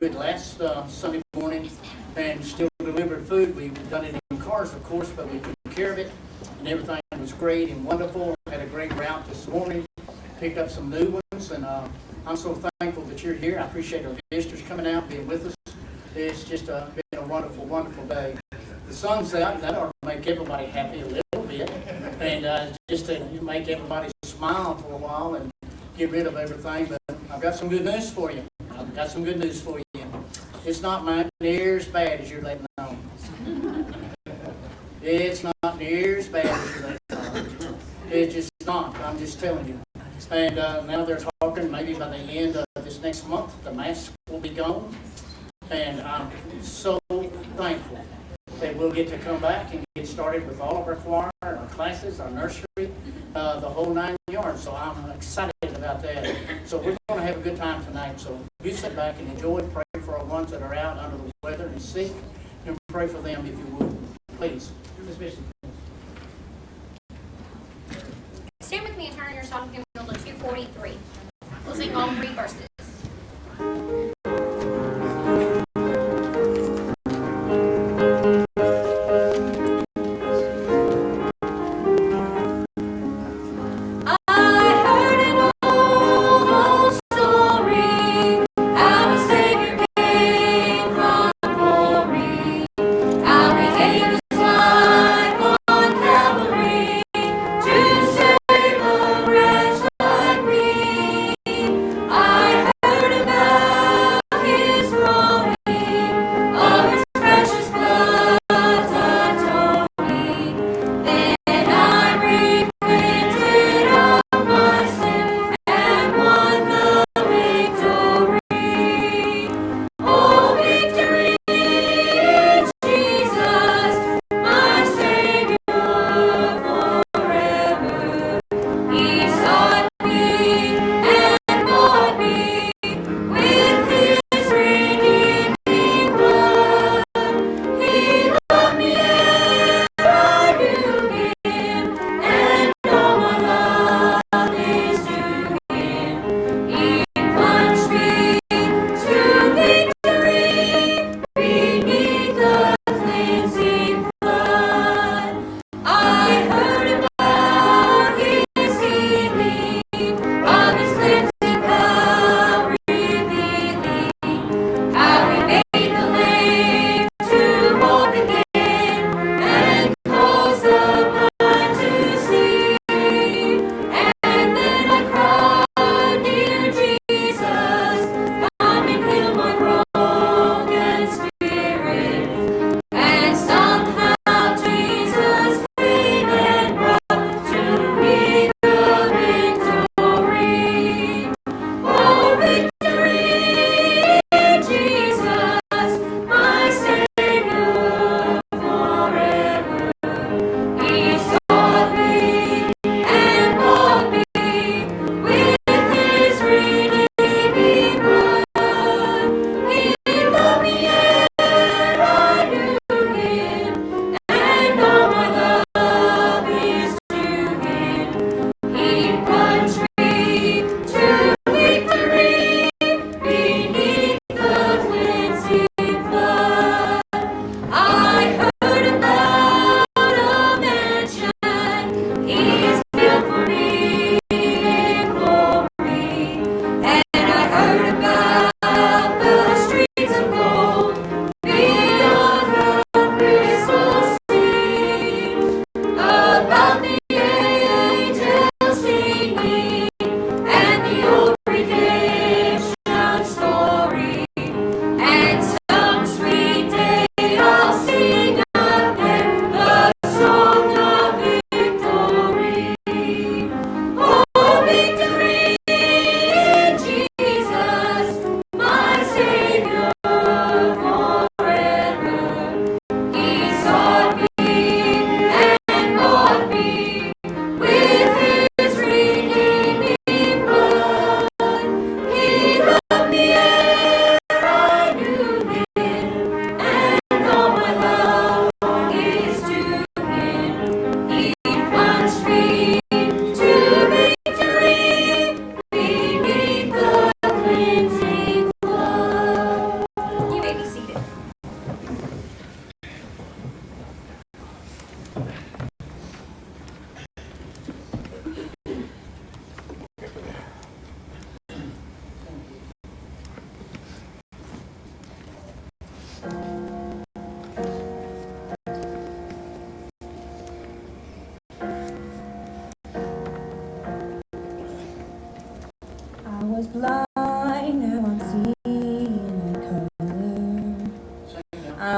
good last Sunday morning and still delivered food. We've done it in cars, of course, but we took care of it, and everything was great and wonderful. Had a great route this morning, picked up some new ones, and I'm so thankful that you're here. I appreciate our visitors coming out, being with us. It's just been a wonderful, wonderful day. The sun's out, that ought to make everybody happy a little bit, and just to make everybody smile for a while and get rid of everything. But I've got some good news for you. I've got some good news for you. It's not near as bad as you're letting on. It's not near as bad as you're letting on. It's just not. I'm just telling you. And now they're talking maybe by the end of this next month, the mask will be gone. And I'm so thankful that we'll get to come back and get started with all of our choir, our classes, our nursery, the whole 9 yards. So I'm excited about that. So we're going to have a good time tonight. So you sit back and enjoy. Pray for our ones that are out under the weather and sick, and pray for them if you would. Please. Stand with me and turn your song hymn to 243. We'll sing all 3 verses. I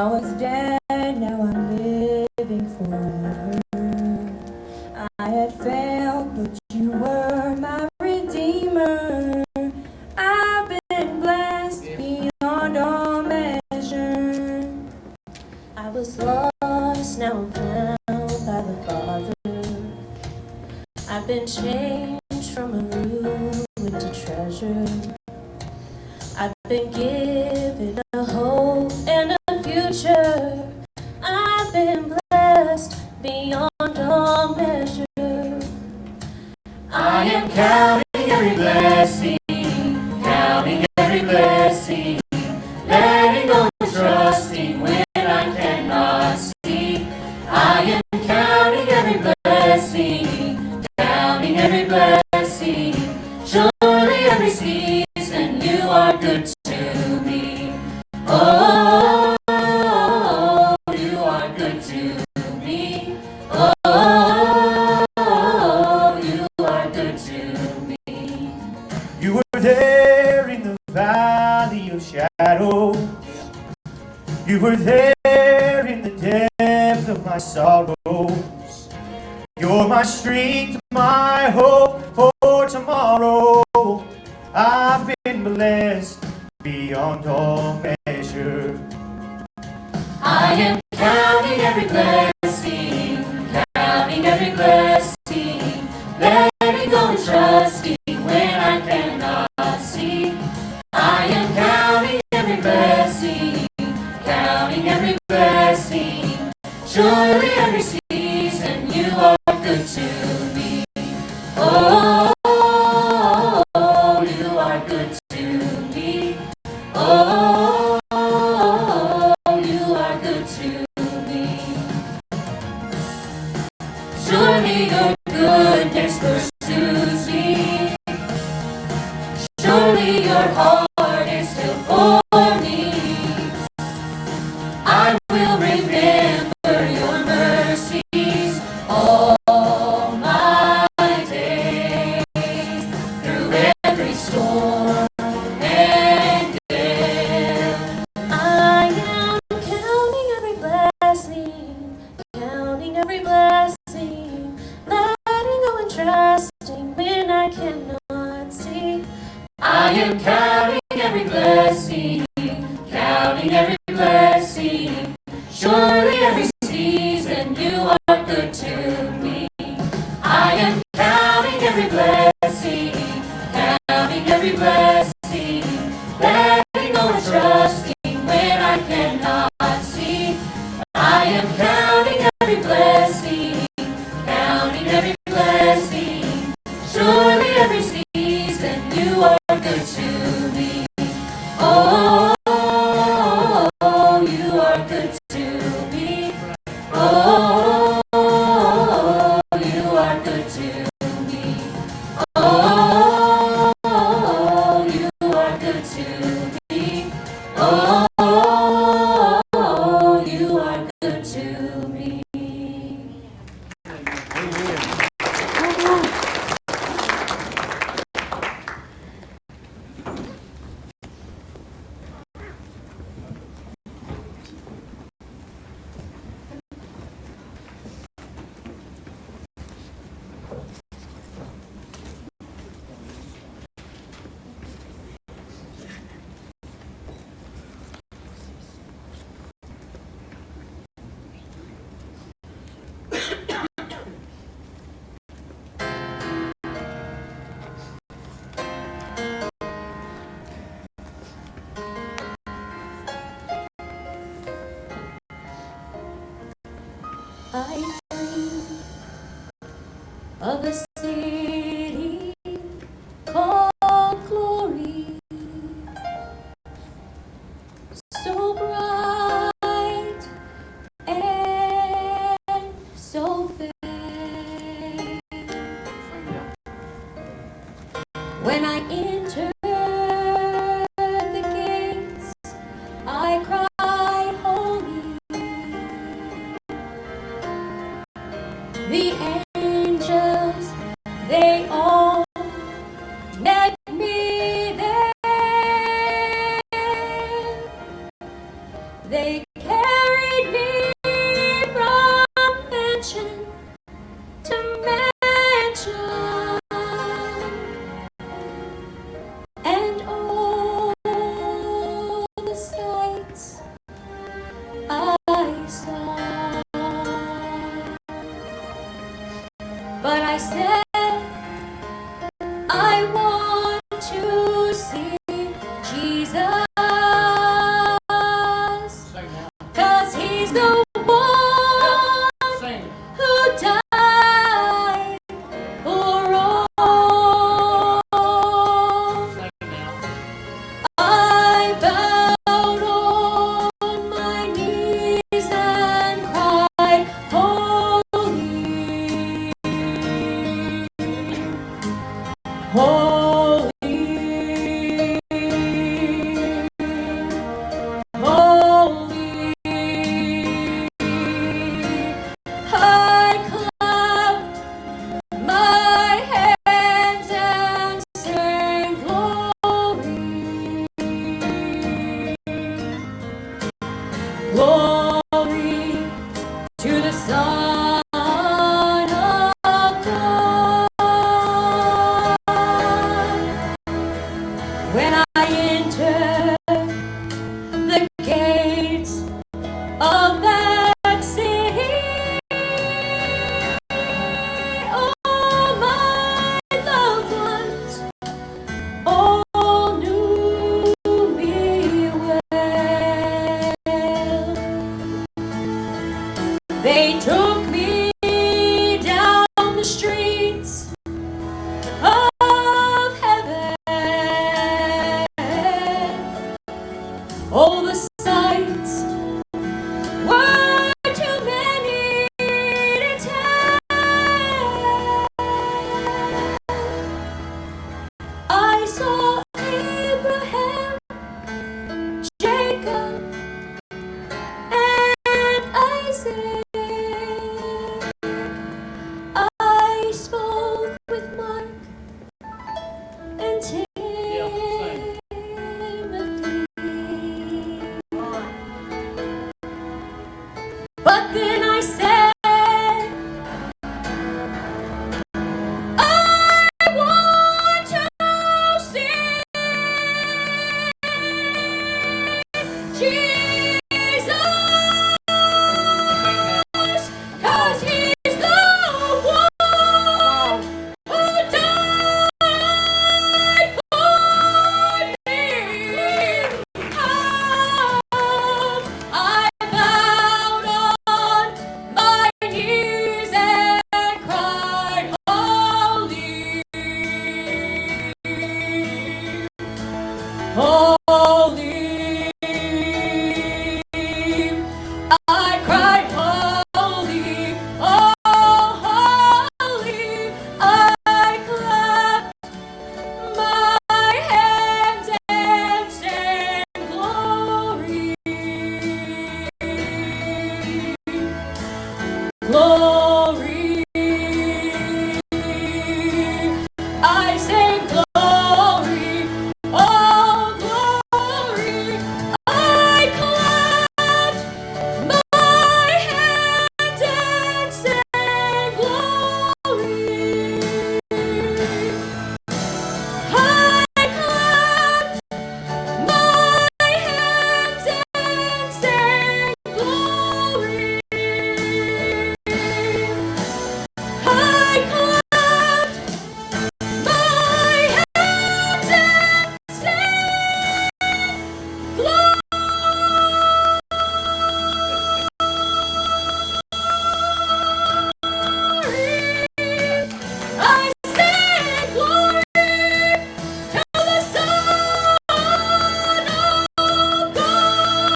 I was dead, now I'm living forever. I had failed, but you were my redeemer. I've been blessed beyond all measure. I was lost, now I'm found by the Father. I've been changed from a ruin to treasure. I've been given a hope and a future. I've been blessed beyond all measure. I am counting every blessing, counting every blessing, letting go and trusting when I cannot see. I am counting every blessing, counting every blessing. Surely every season you are good to me. Oh, you are good to me. Oh, you are good to me. You were there in the valley of shadow. You were there in the depth of my sorrows. You're my strength, my hope for tomorrow. I've been blessed beyond all measure. I am counting every blessing, counting every blessing, letting go and trusting when I cannot see. I am counting every blessing, counting every blessing. Surely every season you are good to me. Oh, you are good to me. Oh, you are good to me. Surely your goodness pursues me. Surely your heart is still for me. I will remember your mercies all my days, through every storm and gale. I am counting every blessing, counting every blessing, letting go and trusting when I cannot see. I am counting every blessing, counting every blessing. Surely every season you are good to me. I am counting every blessing, counting every blessing, letting go and trusting when I cannot see. I am counting every blessing, counting every blessing. Surely every season you are good to me. Oh, you are good to me. Oh, you are good to me. Oh, you are good to me. Oh, you are good to me. I dream of a city called glory, so bright and so fair. When I enter the gates, I cried holy. The angels, they all met me there. They kept but I said I want to see Jesus, Sing now. 'cause he's the one Sing. who died for all. Sing now. I bowed on my knees and cried, holy, holy, holy. I clapped my hands and sang glory, glory to the Son of God. When I enter the gates of that city, all my loved ones all knew me well. They took me down the streets of heaven. Oh, the sights were too many to tell. I saw Abraham, Jacob, and Isaac. I spoke with Mark and Timothy. But then I said, I want to see Jesus, 'cause he's the one who died for me. I bowed on my knees and cried, holy, holy. I cried, holy, oh, holy. I clapped my hands and sang glory, glory. I say glory, oh glory. I clapped my hands and sang glory. I clapped my hands and sang glory. I clapped my hands and sang glory. I sang glory to the Son of God.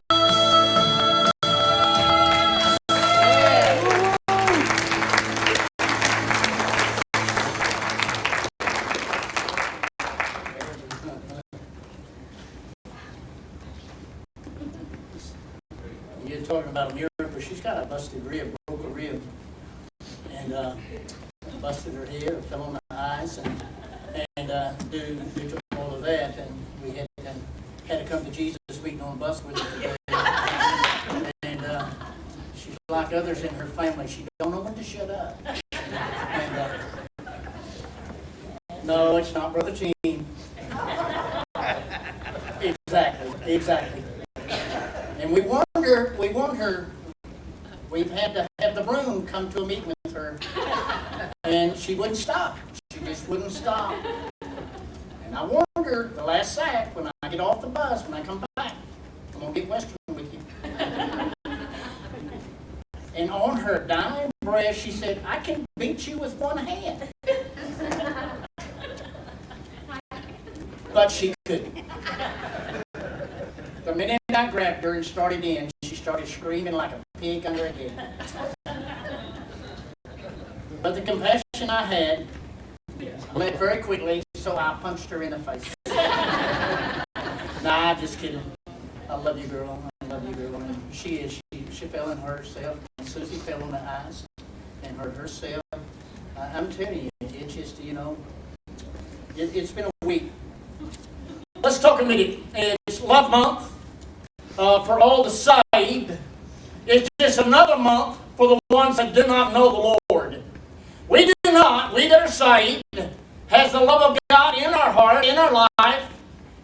You're talking about a miracle. She's got a busted rib, broke a rib, and busted her hair, fell on the ice, and due to all of that, and we had to come to Jesus meeting on a bus with her today. And she's like others in her family. She don't know when to shut up. And no, it's not Brother Gene. Exactly. And we warned her. We've had to have the broom come to a meeting with her. And she wouldn't stop. She just wouldn't stop. And I warned her the last sack, when I get off the bus, when I come back, I'm going to get Western with you. And on her dying breath, she said, I can beat you with one hand. But she couldn't. The minute I grabbed her and started in, she started screaming like a pig under a head. But the compassion I had left very quickly, so I punched her in the face. Nah, just kidding. I love you, girl. I love you, girl. And she fell and hurt herself. And Susie fell on the ice and hurt herself. I'm telling you, it's just, it's been a week. Let's talk a minute. It's Love Month for all the saved. It's just another month for the ones that do not know the Lord. We that are saved, has the love of God in our heart, in our life,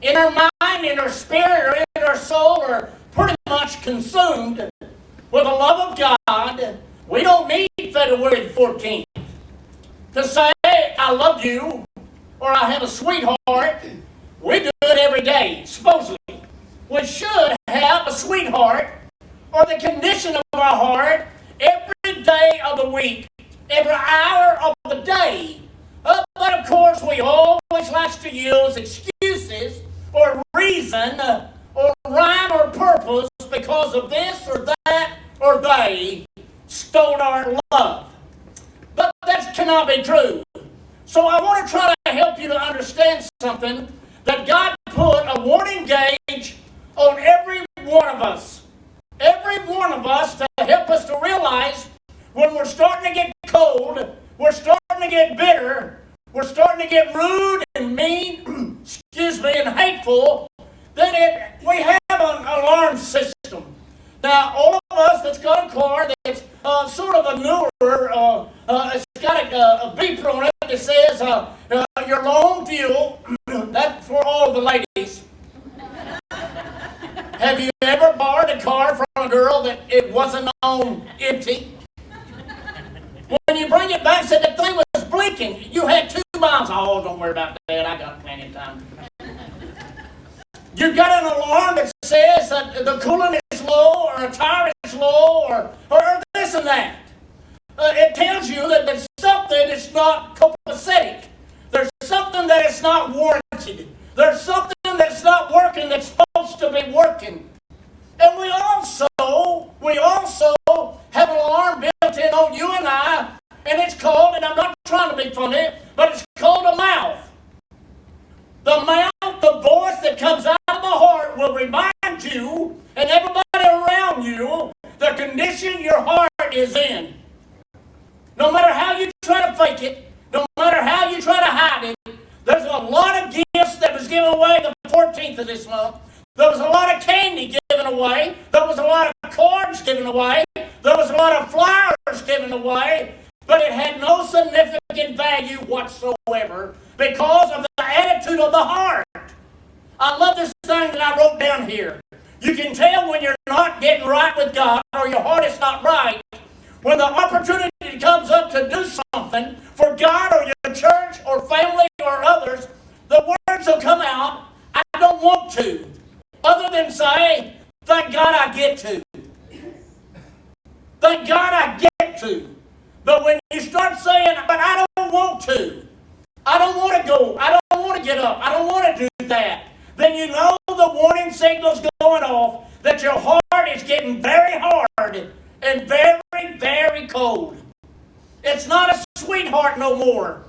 in our mind, in our spirit, or in our soul, or pretty much consumed with the love of God. We don't need February the 14th to say, I love you, or I have a sweetheart. We do it every day, supposedly. We should have a sweetheart, or the condition of our heart, every day of the week, every hour of the day. But of course, we always like to use excuses or reason or rhyme or purpose because of this or that or they stole our love. But that cannot be true. So I want to try to help you to understand something, that God put a warning gauge on every one of us. Every one of us, to help us to realize when we're starting to get cold, we're starting to get bitter, we're starting to get rude and mean, and hateful, then we have an alarm system. Now, all of us that's got a car that's sort of a newer, it's got a beeper on it that says your low fuel. That's for all the ladies. Have you ever borrowed a car from a girl that it wasn't on empty? When you bring it back, said the thing was blinking. You had 2 miles. Oh, don't worry about that. I got plenty of time. You got an alarm that says that the coolant is low, or a tire is low, or this and that. It tells you that there's something that's not copacetic. There's something that is not warranted. There's something that's not working that's supposed to be working. And we also have an alarm built in on you and I, and it's called, and I'm not trying to be funny, but it's called a mouth. The mouth, the voice that comes out of the heart, will remind you and everybody around you the condition your heart is in. No matter how you try to fake it, no matter how you try to hide it, there's a lot of gifts that was given away the 14th of this month. There was a lot of candy given away. There was a lot of cards given away. There was a lot of flowers given away. But it had no significant value whatsoever because of the attitude of the heart. I love this thing that I wrote down here. You can tell when you're not getting right with God, or your heart is not right, when the opportunity comes up to do something for God or your church or family or others, the words will come out, I don't want to. Other than say, thank God I get to. Thank God I get to. But when you start saying, but I don't want to, I don't want to go, I don't want to get up, I don't want to do that, then you know the warning signal's going off that your heart is getting very hard and very, very cold. It's not a sweetheart no more.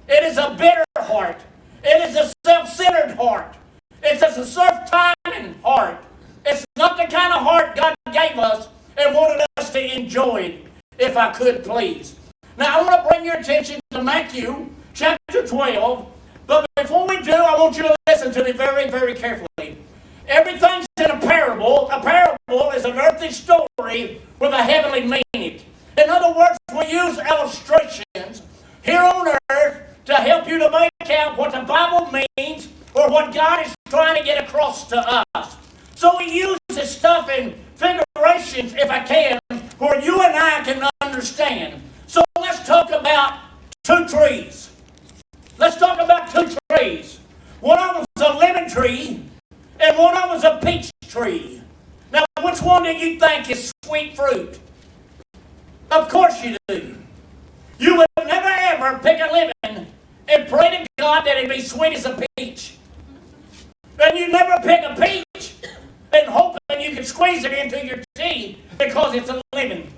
It is a bitter heart. It is a self-centered heart. It's a self-timing heart. It's not the kind of heart God gave us and wanted us to enjoy it. If I could, please. Now, I want to bring your attention to Matthew chapter 12. But before we do, I want you to listen to me very, very carefully. Everything's in a parable. A parable is an earthly story with a heavenly meaning. In other words, we use illustrations here on earth to help you to make out what the Bible means or what God is trying to get across to us. So we use this stuff in figurations, if I can, where you and I can understand. So let's talk about 2 Which one do you think is sweet fruit? Of course you do. You would never ever pick a lemon and pray to God that it be sweet as a peach. And you never pick a peach and hoping you can squeeze it into your tea because it's a lemon.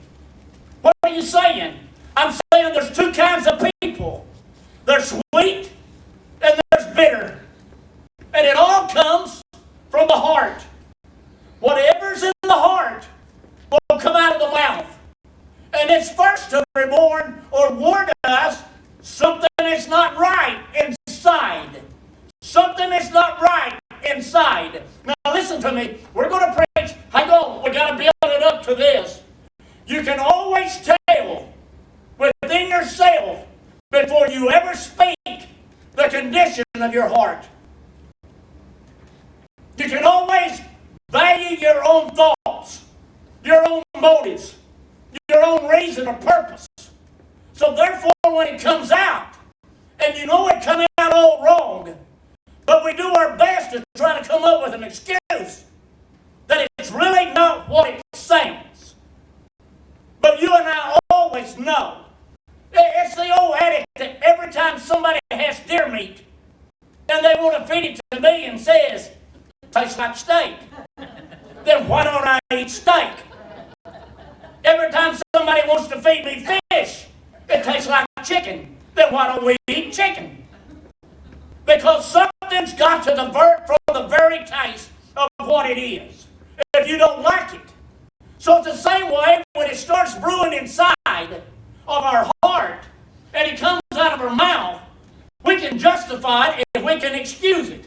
What are you saying? I'm saying there's two kinds of people. There's sweet and there's bitter. And it all comes from the heart. Whatever's in the heart will come out of the mouth. And it's first to reborn or warn us something is not right inside. Something is not right inside. Now listen to me. We're going to preach. Hang on. We've got to build it up to this. You can always tell within yourself before you ever speak the condition of your heart. You can always value your own thoughts, your own motives, your own reason or purpose. So therefore, when it comes out, and you know it coming out all wrong, but we do our best to try to come up with an excuse that it's really not what it seems. But you and I always know. It's the old adage that every time somebody has deer meat, and they want to feed it to me and says, tastes like steak, then why don't I eat steak? Every time somebody wants to feed me fish, it tastes like chicken, then why don't we eat chicken? Because something's got to divert from the very taste of what it is, if you don't like it. So it's the same way when it starts brewing inside of our heart, and it comes out of our mouth, we can justify it if we can excuse it.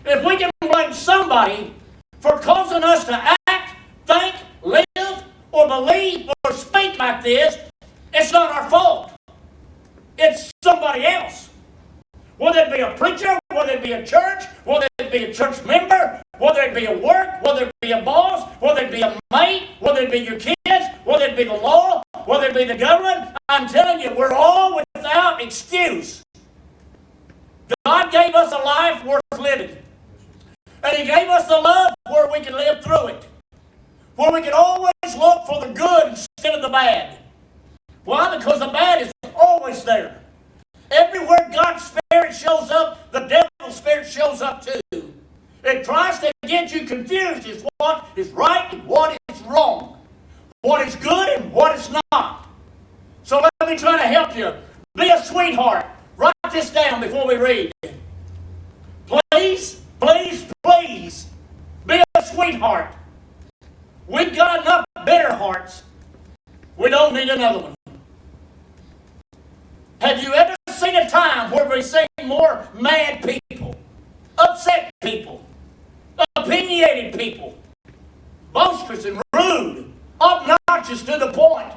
If we can blame somebody for causing us to act, think, live, or believe, or speak like this, it's not our fault. It's somebody else. Whether it be a preacher, whether it be a church, whether it be a church member, whether it be a work, whether it be a boss, whether it be a mate, whether it be your kids, whether it be the law, whether it be the government, I'm telling you, we're all without excuse. God gave us a life worth living. And He gave us the love where we can live through it. Where we can always look for the good instead of the bad. Why? Because the bad is always there. Everywhere God's Spirit shows up, the devil's spirit shows up too. It tries to get you confused as what is right and what is wrong. What is good and what is not. So let me try to help you. Be a sweetheart. Write this down before we read. Please, please, please, be a sweetheart. We've got enough bitter hearts. We don't need another one. Have you ever seen a time where we see more mad people, upset people, opinionated people, boisterous and rude, obnoxious to the point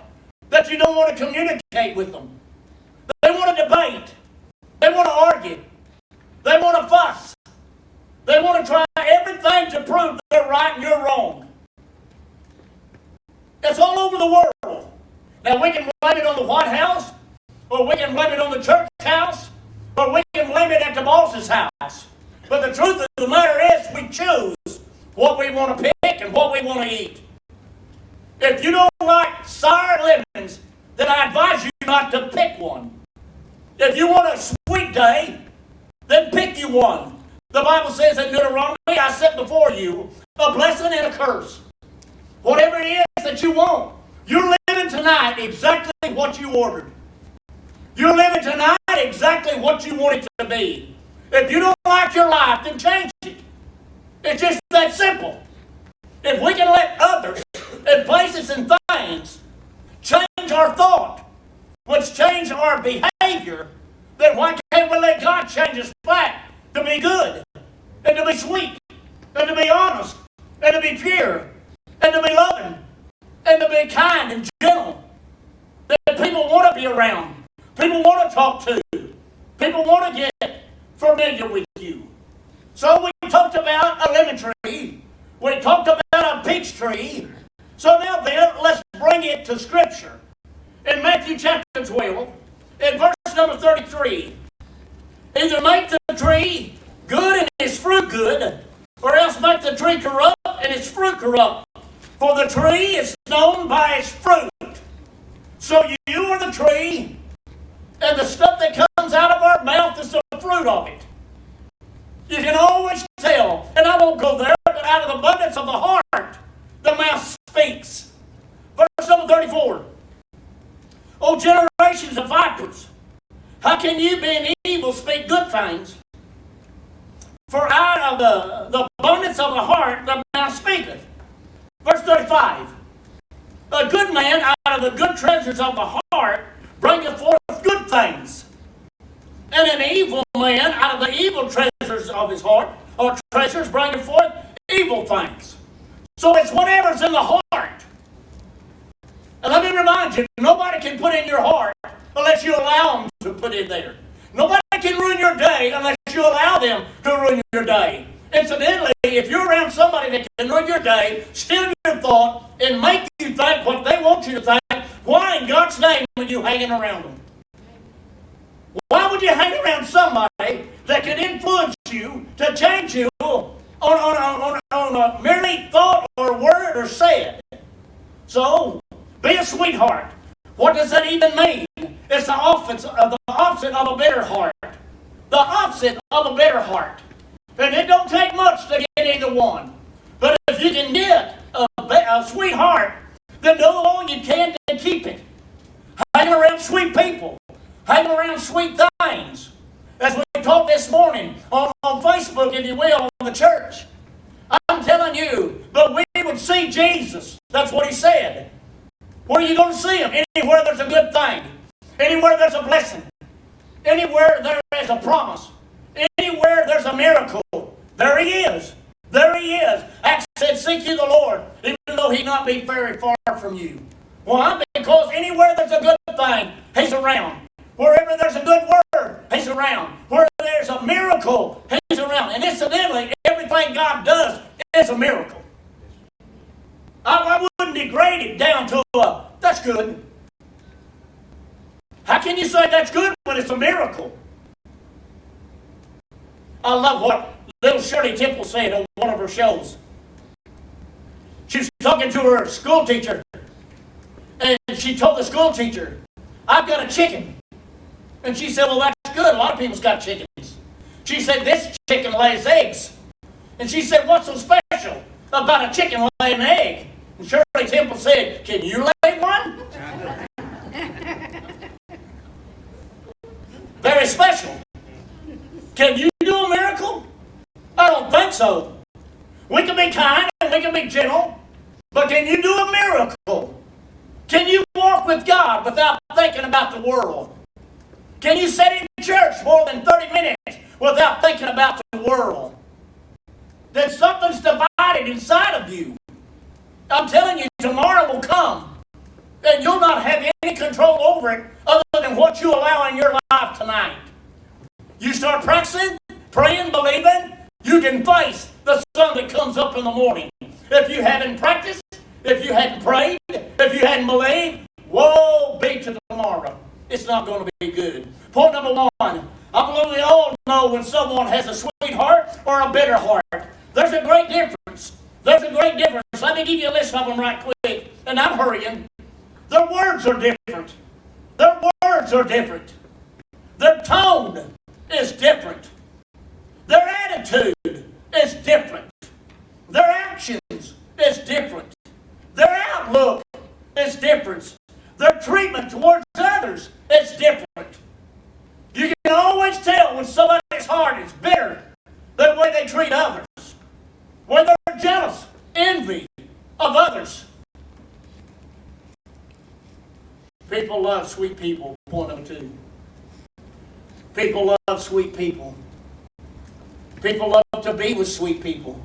that you don't want to communicate with them? They want to debate. They want to argue. They want to fuss. They want to try everything to prove they're right and you're wrong. It's all over the world. Now we can blame it on the White House, or we can blame it on the church house, or we can blame it at the boss's house. But the truth of the matter is we choose what we want to pick and what we want to eat. If you don't like sour lemons, then I advise you not to pick one. If you want a sweet day, then pick you one. The Bible says in Deuteronomy, I set before you a blessing and a curse. Whatever it is that you want, you're living tonight exactly what you ordered. You're living tonight exactly what you want it to be. If you don't like your life, then change it. It's just that simple. If we can let others and places and things change our thought, which change our behavior, then why can't we let God change us back to be good, and to be sweet, and to be honest, and to be pure, and to be loving, and to be kind and gentle, that people want to be around, people want to talk to, people want to get familiar with you. So we talked about a lemon tree, we talked about a peach tree, so now then let's bring it to Scripture. In Matthew chapter 12, in verse number 33, either make the tree good and its fruit good, or else make the tree corrupt and its fruit corrupt. For the tree is known by its fruit. So you are the tree, and the stuff that comes out of our mouth is the fruit of it. You can always tell, and I won't go there, but out of the abundance of the heart, the mouth speaks. Verse number 34. O generations of vipers, how can you, being evil, speak good things? For out of the abundance of the heart, the mouth speaketh. Verse 35. A good man out of the good treasures of the heart bringeth forth good things. And an evil man out of the evil treasures of his heart, or treasures, bringeth forth evil things. So it's whatever's in the heart. And let me remind you, nobody can put in your heart unless you allow them to put in there. Nobody can ruin your day unless you allow them to ruin your day. Incidentally, if you're around somebody that can ruin your day, steal your thought, and make you think what they want you to think, why in God's name are you hanging around them? Why would you hang around somebody that can influence you to change you on a merely thought or word or said? So, be a sweetheart. What does that even mean? It's the opposite of a bitter heart. The opposite of a bitter heart. And it don't take much to get either one. But if you can get a sweetheart, then do all you can to keep it. Hang around sweet people. Hang around sweet things. As we talked this morning on Facebook, if you will, on the church. I'm telling you, but we would see Jesus. That's what he said. Where are you going to see him? Anywhere there's a good thing. Anywhere there's a blessing. Anywhere there is a promise. Anywhere there's a miracle. There he is. There he is. Acts said, seek you the Lord, even though he not be very far from you. Why? Because anywhere there's a good thing, he's around. Wherever there's a good word, he's around. Where there's a miracle, he's around. And incidentally, everything God does is a miracle. I wouldn't degrade it down to that's good. How can you say that's good when it's a miracle? I love what little Shirley Temple said on one of her shows. She was talking to her school teacher, and she told the school teacher, I've got a chicken. And she said, well, that's good. A lot of people's got chickens. She said, this chicken lays eggs. And she said, what's so special about a chicken laying an egg? And Shirley Temple said, can you lay one? Very special. Can you do a miracle? I don't think so. We can be kind and we can be gentle, but can you do a miracle? Can you walk with God without thinking about the world? Can you sit in church more than 30 minutes without thinking about the world? Then something's divided inside of you. I'm telling you, tomorrow will come, and you'll not have any control over it other than what you allow in your life tonight. You start practicing, praying, believing, you can face the sun that comes up in the morning. If you haven't practiced, if you hadn't prayed, if you hadn't believed, woe be to tomorrow. It's not going to be good. Point number one, I believe we all know when someone has a sweet heart or a bitter heart. There's a great difference. There's a great difference. Let me give you a list of them right quick, and I'm hurrying. Their words are different. Their words are different. Their tone is different. Their attitude is different. Their actions is different. Their outlook is different. Their treatment towards others is different. You can always tell when somebody's heart is bitter the way they treat others. When they're jealous, envy of others. People love sweet people. Point number two. People love sweet people. People love to be with sweet people.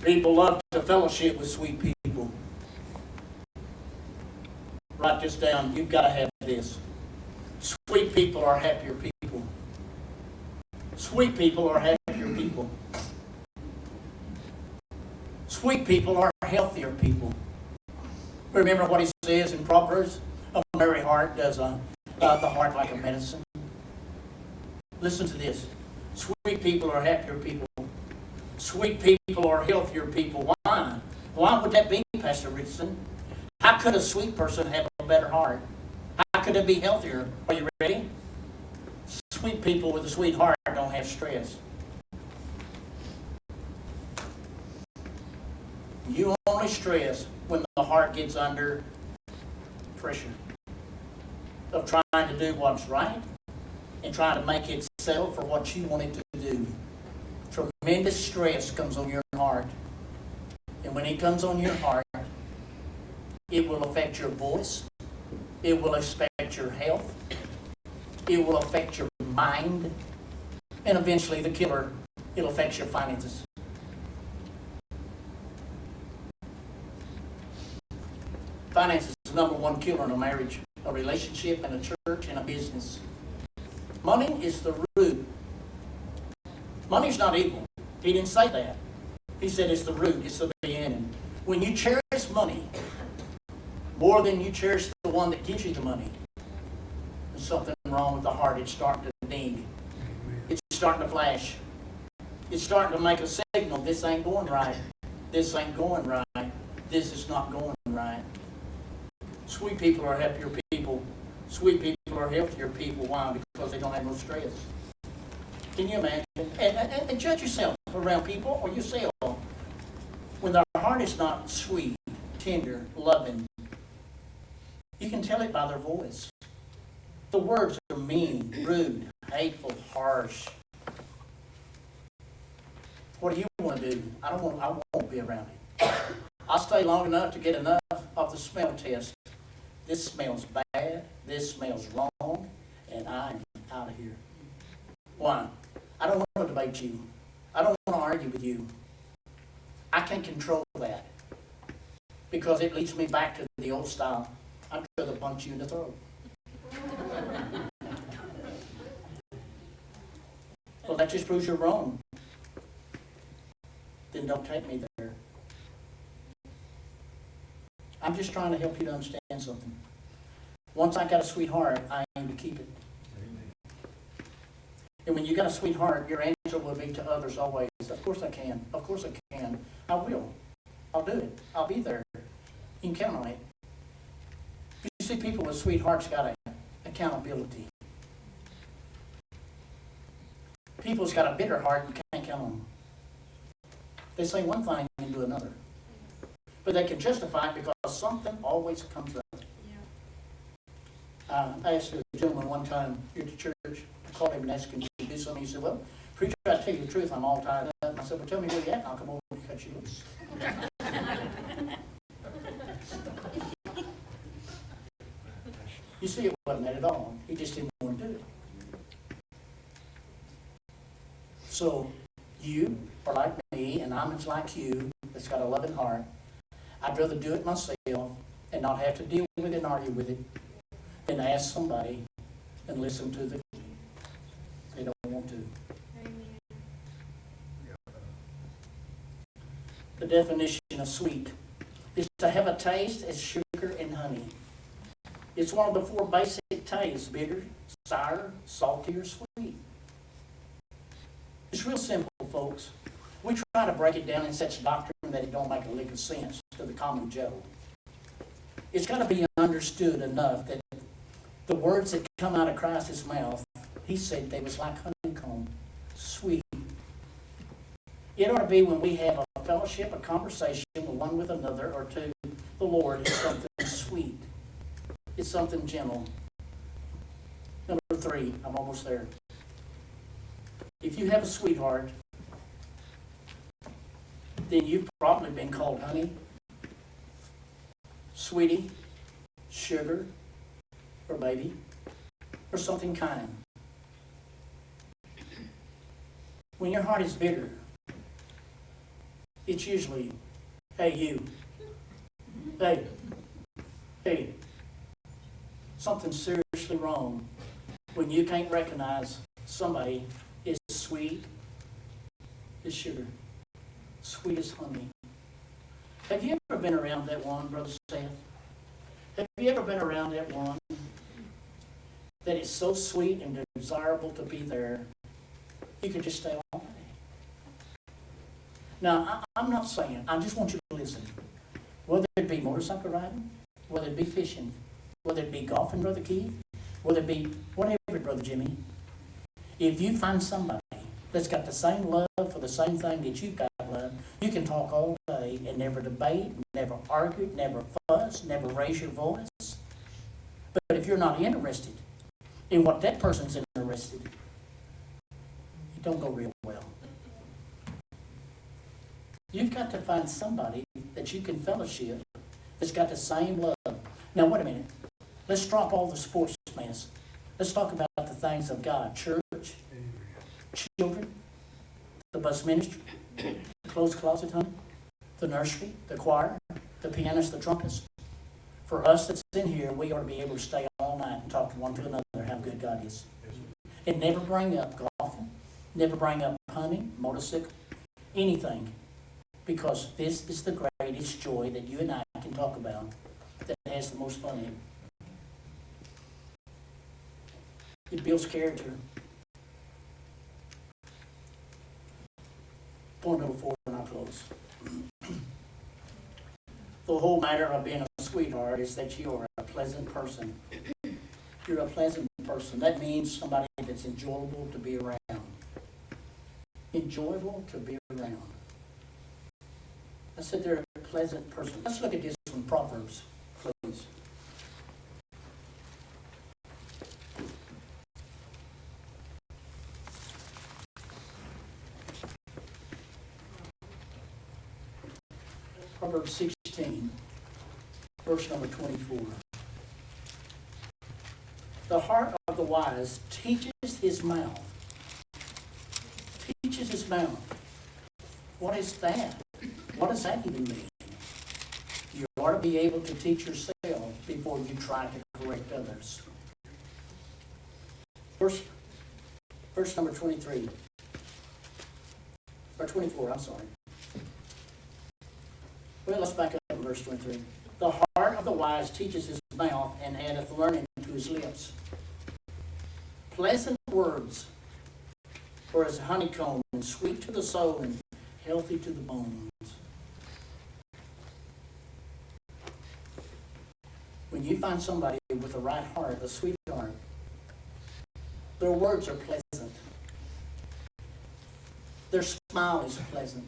People love to fellowship with sweet people. Write this down. You've got to have this. Sweet people are happier people. Sweet people are happier people. Sweet people are healthier people. Remember what he says in Proverbs? A merry heart does the heart like a medicine. Listen to this. Sweet people are happier people. Sweet people are healthier people. Why? Why would that be, Pastor Richardson? How could a sweet person have a better heart? How could it be healthier? Are you ready? Sweet people with a sweet heart don't have stress. You only stress when the heart gets under pressure of trying to do what's right and trying to make it settle for what you want it to do. Tremendous stress comes on your heart. And when it comes on your heart, it will affect your voice. It will affect your health. It will affect your mind. And eventually, the killer, it'll affect your finances. Finances is the number one killer in a marriage, a relationship, and a church, and a business. Money is the root. Money's not evil. He didn't say that. He said it's the root, it's the beginning. When you cherish money more than you cherish the one that gives you the money, there's something wrong with the heart. It's starting to ding. It's starting to flash. It's starting to make a signal. This ain't going right. This ain't going right. This is not going right. Sweet people are happier people. Sweet people are healthier people. Why? Because they don't have no stress. Can you imagine? And judge yourself around people or yourself. When their heart is not sweet, tender, loving, you can tell it by their voice. The words are mean, rude, hateful, harsh. What do you want to do? I won't be around it. I'll stay long enough to get enough of the smell test. This smells bad, this smells wrong, and I'm out of here. Why? I don't want to debate you. I don't want to argue with you. I can control that because it leads me back to the old style. I'd rather punch you in the throat. Well, that just proves you're wrong. Then don't take me there. I'm just trying to help you to understand something. Once I got a sweetheart, I aim to keep it. And when you got a sweetheart, your answer will be to others always. Of course I can. Of course I can. I will. I'll do it. I'll be there. You can count on it. You see, people with sweethearts got accountability. People's got a bitter heart, you can't count on them. They say one thing and do another. But they can justify it because something always comes up. I asked a gentleman one time here at church, I called him and asked him to do something. He said, well, preacher, I tell you the truth, I'm all tied up. I said, well, tell me where you at and I'll come over and cut you loose. You see, it wasn't that at all. He just didn't want to do it. So, you are like me, and I'm just like you, that's got a loving heart. I'd rather do it myself and not have to deal with it and argue with it than ask somebody and listen to the they don't want to. The definition of sweet is to have a taste as sugar and honey. It's one of the four basic tastes: bitter, sour, salty, or sweet. It's real simple, folks. We try to break it down in such doctrine that it don't make a lick of sense to the common Joe. It's got to be understood enough that the words that come out of Christ's mouth, he said they was like honeycomb, sweet. It ought to be when we have a fellowship, a conversation with one with another or to the Lord, it's something sweet. It's something gentle. Number 3, I'm almost there. If you have a sweetheart, then you've probably been called honey, sweetie, sugar, or baby, or something kind. When your heart is bitter, it's usually, hey you, hey, something's seriously wrong when you can't recognize somebody is sweet as sugar, sweet as honey. Have you ever been around that one, Brother Seth? Have you ever been around that one that is so sweet and desirable to be there, you can just stay on it? Now, I'm not saying, I just want you to listen. Whether it be motorcycle riding, whether it be fishing, whether it be golfing, Brother Keith, whether it be whatever, Brother Jimmy, if you find somebody that's got the same love for the same thing that you've got love, you can talk all day and never debate, never argue, never fuss, never raise your voice. But if you're not interested in what that person's interested, it don't go real well. You've got to find somebody that you can fellowship that's got the same love. Now, wait a minute. Let's drop all the sports mess. Let's talk about the things of God. Church, children, the bus ministry, the closed closet, honey, the nursery, the choir, the pianist, the trumpets. For us that's in here, we ought to be able to stay all night and talk to one to another how good God is. And never bring up golfing, never bring up hunting, motorcycle, anything. Because this is the greatest joy that you and I can talk about that has the most fun in it. It builds character. Point number 4, and I'll close. The whole matter of being a sweetheart is that you are a pleasant person. You're a pleasant person. That means somebody that's enjoyable to be around. Enjoyable to be around. I said they're a pleasant person. Let's look at this from Proverbs, please. Proverbs 16, verse number 24. The heart of the wise teaches his mouth. Teaches his mouth. What is that? What does that even mean? You ought to be able to teach yourself before you try to correct others. Verse number 23. Or 24, I'm sorry. Well, let's back up to verse 23. The heart of the wise teaches his mouth, and addeth learning to his lips. Pleasant words are as honeycomb, and sweet to the soul, and healthy to the bones. When you find somebody with a right heart, a sweet heart, their words are pleasant. Their smile is pleasant.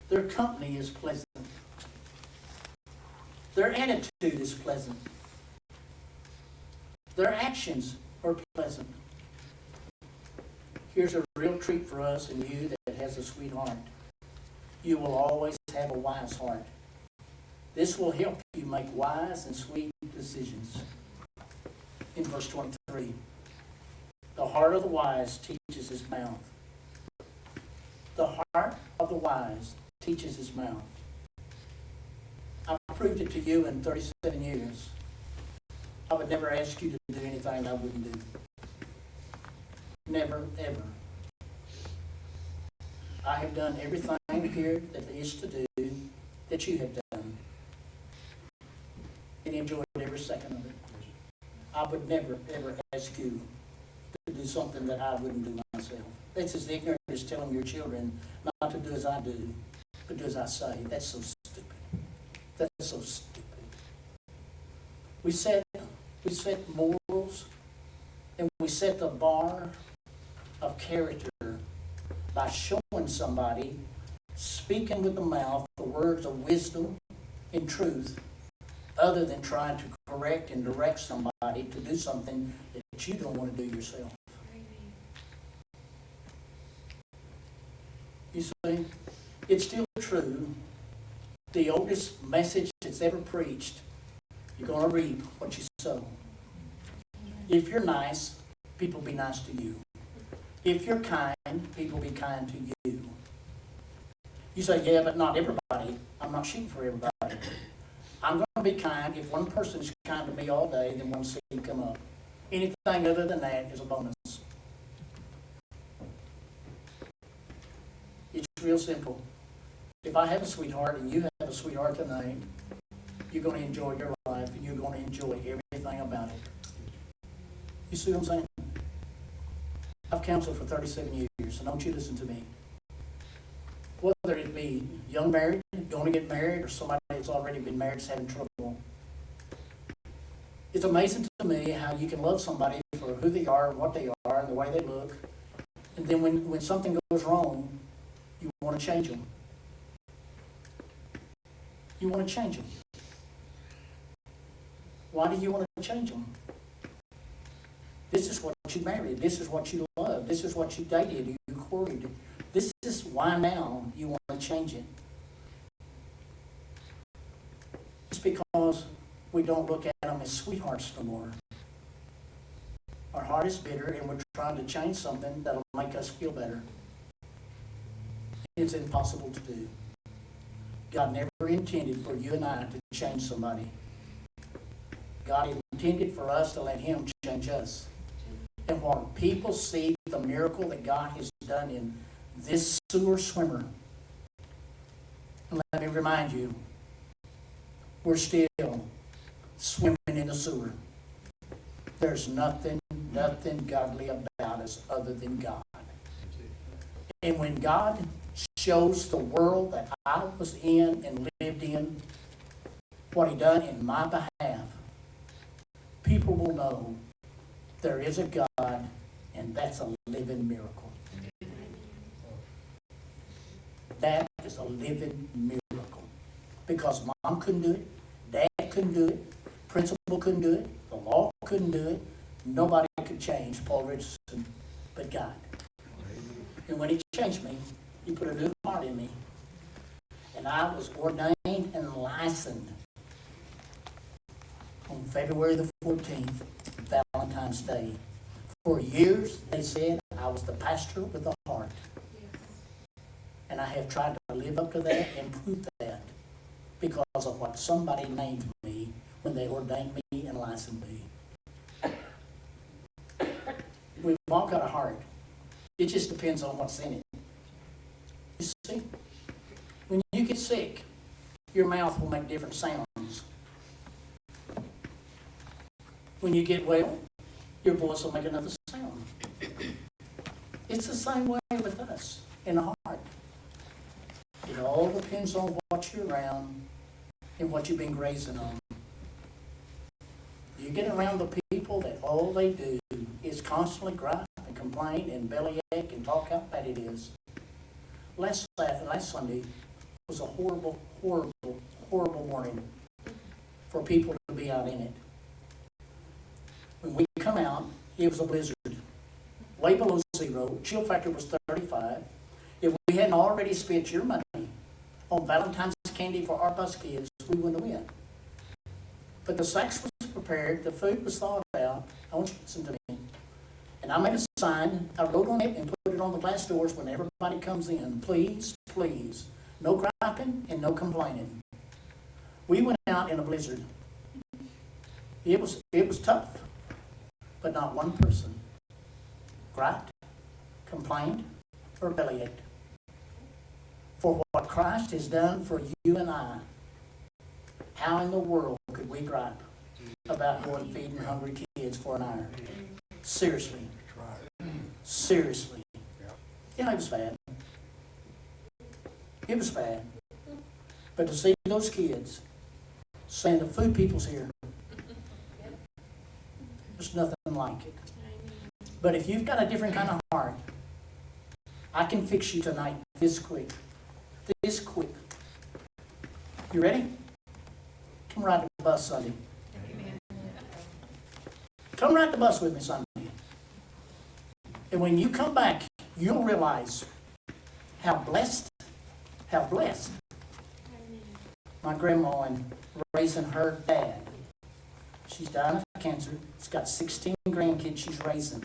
Their company is pleasant. Their attitude is pleasant. Their actions are pleasant. Here's a real treat for us and you that has a sweet heart. You will always have a wise heart. This will help you make wise and sweet decisions. In verse 23, the heart of the wise teaches his mouth. The heart of the wise teaches his mouth. I've proved it to you in 37 years. I would never ask you to do anything I wouldn't do. Never, ever. I have done everything here that there is to do that you have done. And enjoyed every second of it. I would never, ever ask you to do something that I wouldn't do myself. That's as ignorant as telling your children not to do as I do, but do as I say. That's so stupid. That's so stupid. We set morals, and we set the bar of character by showing somebody, speaking with the mouth, the words of wisdom and truth, other than trying to correct and direct somebody to do something that you don't want to do yourself. You see, it's still true. The oldest message that's ever preached, you're going to reap what you sow. If you're nice, people be nice to you. If you're kind, people be kind to you. You say, yeah, but not everybody. I'm not shooting for everybody. I'm going to be kind. If one person is kind to me all day, then one seed come up. Anything other than that is a bonus. It's real simple. If I have a sweetheart and you have a sweetheart tonight, you're going to enjoy your life and you're going to enjoy everything about it. You see what I'm saying? I've counseled for 37 years, so don't you listen to me. whether it be young married, going to get married, or somebody that's already been married is having trouble. It's amazing to me how you can love somebody for who they are, and what they are, and the way they look, and then when something goes wrong, you want to change them. You want to change them. Why do you want to change them? This is what you married. This is what you loved. This is what you dated. You courted. This is why now you want to change it. It's because we don't look at them as sweethearts no more. Our heart is bitter, and we're trying to change something that'll make us feel better. It's impossible to do. God never intended for you and I to change somebody. God intended for us to let Him change us. And when people see the miracle that God has done in this sewer swimmer, and let me remind you, we're still swimming in the sewer. There's nothing godly about us other than God. And when God shows the world that I was in and lived in, what He done in my behalf, people will know there is a God, and that's a living miracle. That is a living miracle. Because Mom couldn't do it, Dad couldn't do it, Principal couldn't do it, the law couldn't do it, nobody could change Paul Richardson but God. And when He changed me, He put a new heart in me. And I was ordained and licensed on February the 14th, Valentine's Day. For years, they said I was the pastor with a heart. And I have tried to live up to that and prove that because of what somebody named me when they ordained me and licensed me. We've all got a heart. It just depends on what's in it. You see, when you get sick, your mouth will make different sounds. When you get well, your voice will make another sound. It's the same way with us in the heart. It all depends on what you're around and what you've been grazing on. You get around the people that all they do is constantly gripe and complain and bellyache and talk how bad it is. Last Sunday was a horrible morning for people to be out in it. When we come out, it was a blizzard, way below zero. Chill factor was 35. If we hadn't already spent your money on Valentine's candy for our bus kids, we wouldn't have went. But the sacks was prepared, the food was thought out. I want you to listen to me. And I made a sign, I wrote on it and put it on the glass doors when everybody comes in. Please, please, no griping and no complaining. We went out in a blizzard. It was tough, but not one person griped, complained, or bellyached. For what Christ has done for you and I, how in the world could we gripe about going feeding hungry kids for an hour? Seriously. Seriously. Yeah, it was bad. It was bad. But to see those kids saying the food people's here, there's nothing like it. But if you've got a different kind of heart, I can fix you tonight this quick. This quick. You ready? Come ride the bus Sunday. Come ride the bus with me Sunday. And when you come back, you'll realize how blessed my grandma and raising her dad. She's dying of cancer. She's got 16 grandkids she's raising.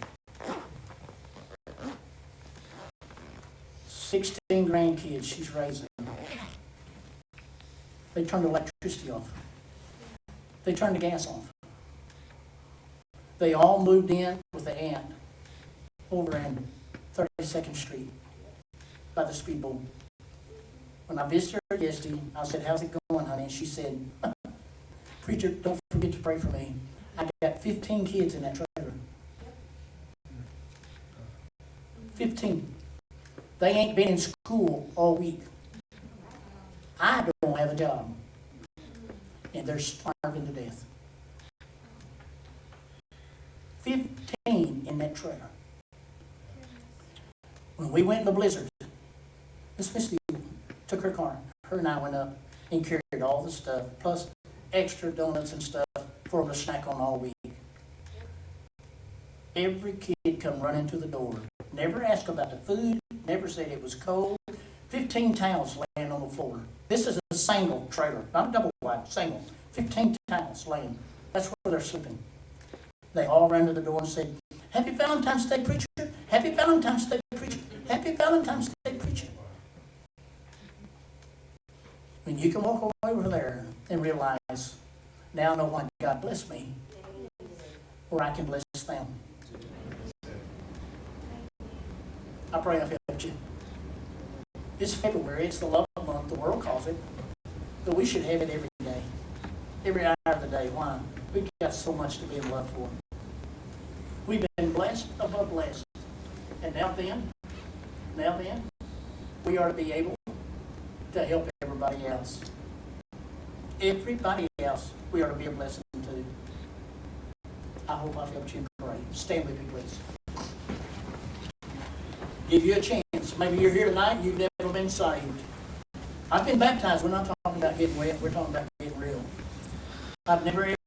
16 grandkids she's raising. They turned the electricity off. They turned the gas off. They all moved in with the aunt over in 32nd Street by the speedboat. When I visited her yesterday, I said, "How's it going, honey?" And she said, "Preacher, don't forget to pray for me. I got 15 kids in that trailer." 15. They ain't been in school all week. I don't have a job. And they're starving to death. 15 in that trailer. When we went in the blizzard, Miss Misty took her car. Her and I went up and carried all the stuff, plus extra donuts and stuff for them to snack on all week. Every kid come running to the door. Never asked about the food, never said it was cold. 15 towels laying on the floor. This is a single trailer, not a double wide, single. 15 towels laying. That's where they're sleeping. They all ran to the door and said, "Happy Valentine's Day, preacher. Happy Valentine's Day, preacher. Happy Valentine's Day, preacher." When you can walk over there and realize, now I know why God blessed me, or I can bless them. I pray I've helped you. It's February, it's the love month, the world calls it, but we should have it every day, every hour of the day. Why? We've got so much to be in love for. We've been blessed above blessed. And now then, we are to be able to help everybody else. Everybody else, we are to be a blessing to. I hope I've helped you pray. Stand with me, please. Give you a chance. Maybe you're here tonight and you've never been saved. I've been baptized. We're not talking about getting wet. We're talking about getting real. I've never